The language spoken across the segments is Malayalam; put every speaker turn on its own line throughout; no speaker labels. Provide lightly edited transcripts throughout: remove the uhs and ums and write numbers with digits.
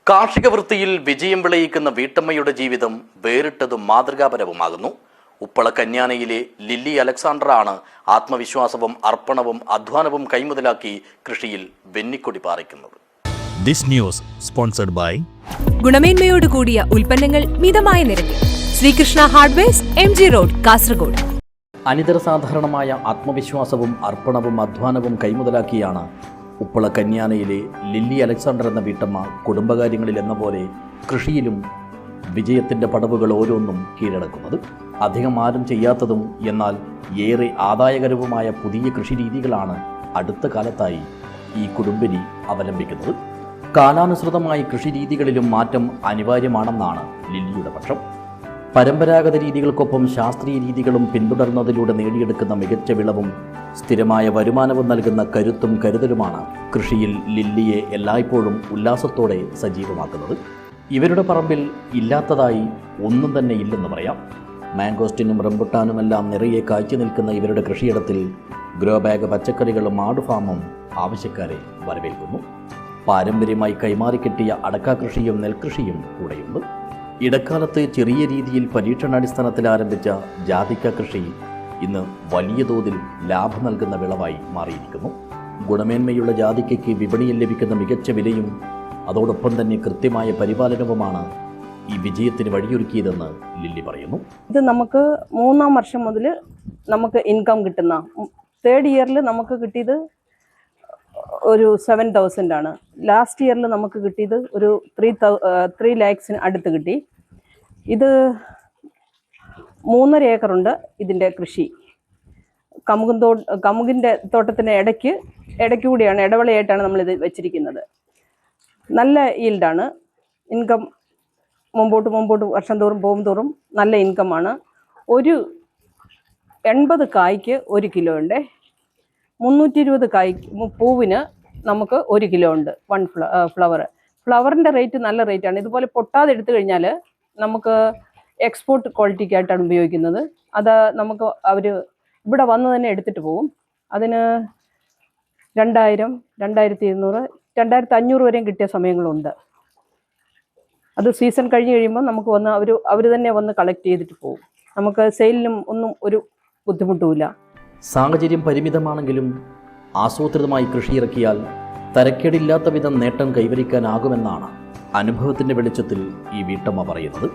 കാർഷിക വൃത്തിയിൽ വിജയം വിളയിക്കുന്ന വീട്ടമ്മയുടെ ജീവിതം വേറിട്ടതും മാതൃകാപരവുമാകുന്നു. ഉപ്പള കന്യാനയിലെ ലില്ലി അലക്സാണ്ടറാണ് ആത്മവിശ്വാസവും അർപ്പണവും അധ്വാനവും കൈമുതലാക്കി കൃഷിയിൽ വെന്നിക്കൊടി പാറിക്കുന്നത്.
This news sponsored by
ഗുണമേന്മയോട് കൂടിയ ഉൽപ്പന്നങ്ങൾ മിതമായ നിരക്കിൽ Srikrishna hardwares MG road Kasaragod.
അനിതര സാധാരണമായ ആത്മവിശ്വാസവും അർപ്പണവും അധ്വാനവും കൈമുതലാക്കിയാണ് ഉപ്പള കന്യാനയിലെ ലില്ലി അലക്സാണ്ടർ എന്ന വീട്ടമ്മ കുടുംബകാര്യങ്ങളിൽ എന്ന പോലെ കൃഷിയിലും വിജയത്തിൻ്റെ പടവുകൾ ഓരോന്നും കീഴടക്കുന്നത്. അധികം ആരും ചെയ്യാത്തതും എന്നാൽ ഏറെ ആദായകരവുമായ പുതിയ കൃഷിരീതികളാണ് അടുത്ത കാലത്തായി ഈ കുടുംബിനി അവലംബിക്കുന്നത്. കാലാനുസൃതമായി കൃഷിരീതികളിലും മാറ്റം അനിവാര്യമാണെന്നാണ് ലില്ലിയുടെ പക്ഷം. പരമ്പരാഗത രീതികൾക്കൊപ്പം ശാസ്ത്രീയ രീതികളും പിന്തുടർന്നതിലൂടെ നേടിയെടുക്കുന്ന മികച്ച വിളവും സ്ഥിരമായ വരുമാനവും നൽകുന്ന കരുത്തും കരുതലുമാണ് കൃഷിയിൽ ലില്ലിയെ എല്ലായ്പ്പോഴും ഉല്ലാസത്തോടെ സജീവമാക്കുന്നത്. ഇവരുടെ പറമ്പിൽ ഇല്ലാത്തതായി ഒന്നും തന്നെ ഇല്ലെന്ന് പറയാം. മാംഗോസ്റ്റിനും റംബുട്ടാനുമെല്ലാം നിറയെ കായ്ച്ചു നിൽക്കുന്ന ഇവരുടെ കൃഷിയിടത്തിൽ ഗ്രോ ബാഗ്, പച്ചക്കറികളും ആടുഫാമും ആവശ്യക്കാരെ വരവേൽക്കുന്നു. പാരമ്പര്യമായി കൈമാറിക്കിട്ടിയ അടക്ക കൃഷിയും നെൽകൃഷിയും കൂടെയുണ്ട്. ഇടക്കാലത്ത് ചെറിയ രീതിയിൽ പരീക്ഷണാടിസ്ഥാനത്തിൽ ആരംഭിച്ച ജാതിക്ക കൃഷി ഇന്ന് വലിയ തോതിൽ ലാഭം നൽകുന്ന വിളവായി മാറിയിരിക്കുന്നു. ഗുണമേന്മയുള്ള ജാതിക്കയ്ക്ക് വിപണിയിൽ ലഭിക്കുന്ന മികച്ച വിലയും അതോടൊപ്പം തന്നെ കൃത്യമായ പരിപാലനവുമാണ് ഈ വിജയത്തിന് വഴിയൊരുക്കിയതെന്ന് ലില്ലി പറയുന്നു.
ഇത് നമുക്ക് 3-ാം വർഷം മുതൽ നമുക്ക് ഇൻകം കിട്ടുന്ന 3rd ഇയറിൽ നമുക്ക് കിട്ടിയത് ഒരു 7,000 ആണ്. ലാസ്റ്റ് ഇയറിൽ നമുക്ക് കിട്ടിയത് ഒരു 3 lakhs അടുത്ത് കിട്ടി. ഇത് 3.5 ഏക്കറുണ്ട് ഇതിൻ്റെ കൃഷി. കമുകിൻ്റെ തോട്ടത്തിന് ഇടയ്ക്ക് കൂടിയാണ്, ഇടവേളയായിട്ടാണ് നമ്മളിത് വെച്ചിരിക്കുന്നത്. നല്ല ഈൽഡാണ്. ഇൻകം മുമ്പോട്ട് വർഷം തോറും പോകും തോറും നല്ല ഇൻകമാണ്. ഒരു 80 കായ്ക്ക് 1 കിലോ ഉണ്ട്. 320 കായ്ക്ക് പൂവിന് നമുക്ക് 1 കിലോ ഉണ്ട്. 1 ഫ്ലവറിൻ്റെ റേറ്റ് നല്ല റേറ്റാണ്. ഇതുപോലെ പൊട്ടാതെ എടുത്തു കഴിഞ്ഞാൽ നമുക്ക് എക്സ്പോർട്ട് ക്വാളിറ്റിക്കായിട്ടാണ് ഉപയോഗിക്കുന്നത്. അത് നമുക്ക് അവർ ഇവിടെ വന്ന് തന്നെ എടുത്തിട്ട് പോകും. അതിന് 2000, 2200, 2500 വരെയും കിട്ടിയ സമയങ്ങളുണ്ട്. അത് സീസൺ കഴിഞ്ഞ് കഴിയുമ്പോൾ നമുക്ക് വന്ന് അവർ തന്നെ വന്ന് കളക്ട് ചെയ്തിട്ട് പോകും. നമുക്ക് സെയിലിനും ഒന്നും ഒരു ബുദ്ധിമുട്ടുമില്ല.
സാഹചര്യം പരിമിതമാണെങ്കിലും ആസൂത്രിതമായി കൃഷിയിറക്കിയാൽ തരക്കേടില്ലാത്ത വിധം നേട്ടം കൈവരിക്കാനാകുമെന്നാണ് അനുഭവത്തിൻ്റെ വെളിച്ചത്തിൽ ഈ വീട്ടമ്മ പറയുന്നത്.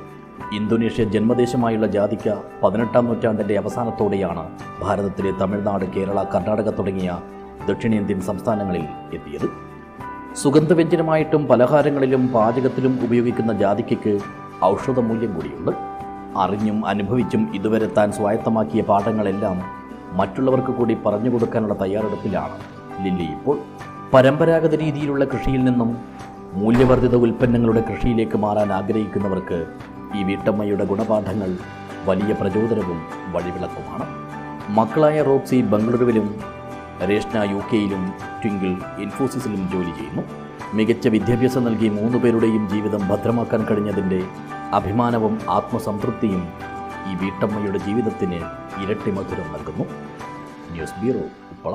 ഇന്തോനേഷ്യ ജന്മദേശമായുള്ള ജാതിക്ക 18-ാം നൂറ്റാണ്ടിൻ്റെ അവസാനത്തോടെയാണ് ഭാരതത്തിലെ തമിഴ്നാട്, കേരള, കർണാടക തുടങ്ങിയ ദക്ഷിണേന്ത്യൻ സംസ്ഥാനങ്ങളിൽ എത്തിയത്. സുഗന്ധവ്യഞ്ജനമായിട്ടും പലഹാരങ്ങളിലും പാചകത്തിലും ഉപയോഗിക്കുന്ന ജാതിക്കയ്ക്ക് ഔഷധമൂല്യം കൂടിയുണ്ട്. അറിഞ്ഞും അനുഭവിച്ചും ഇതുവരെ താൻ സ്വായത്തമാക്കിയ പാഠങ്ങളെല്ലാം മറ്റുള്ളവർക്ക് കൂടി പറഞ്ഞു കൊടുക്കാനുള്ള തയ്യാറെടുപ്പിലാണ് ലില്ലി ഇപ്പോൾ. പരമ്പരാഗത രീതിയിലുള്ള കൃഷിയിൽ നിന്നും മൂല്യവർദ്ധിത ഉൽപ്പന്നങ്ങളുടെ കൃഷിയിലേക്ക് മാറാൻ ആഗ്രഹിക്കുന്നവർക്ക് ഈ വീട്ടമ്മയുടെ ഗുണപാഠങ്ങൾ വലിയ പ്രചോദനവും വഴിവിളക്കുമാണ്. മക്കളായ റോക്സി ബംഗളൂരുവിലും രേഷ്ന UK-യിലും ട്വിങ്കിൾ ഇൻഫോസിസിലും ജോലി ചെയ്യുന്നു. മികച്ച വിദ്യാഭ്യാസം നൽകി 3 പേരുടെയും ജീവിതം ഭദ്രമാക്കാൻ കഴിഞ്ഞതിൻ്റെ അഭിമാനവും ആത്മസംതൃപ്തിയും ഈ വീട്ടമ്മയുടെ ജീവിതത്തിന് ഇരട്ടി മധുരം നൽകുന്നു. News bureau, Uppala.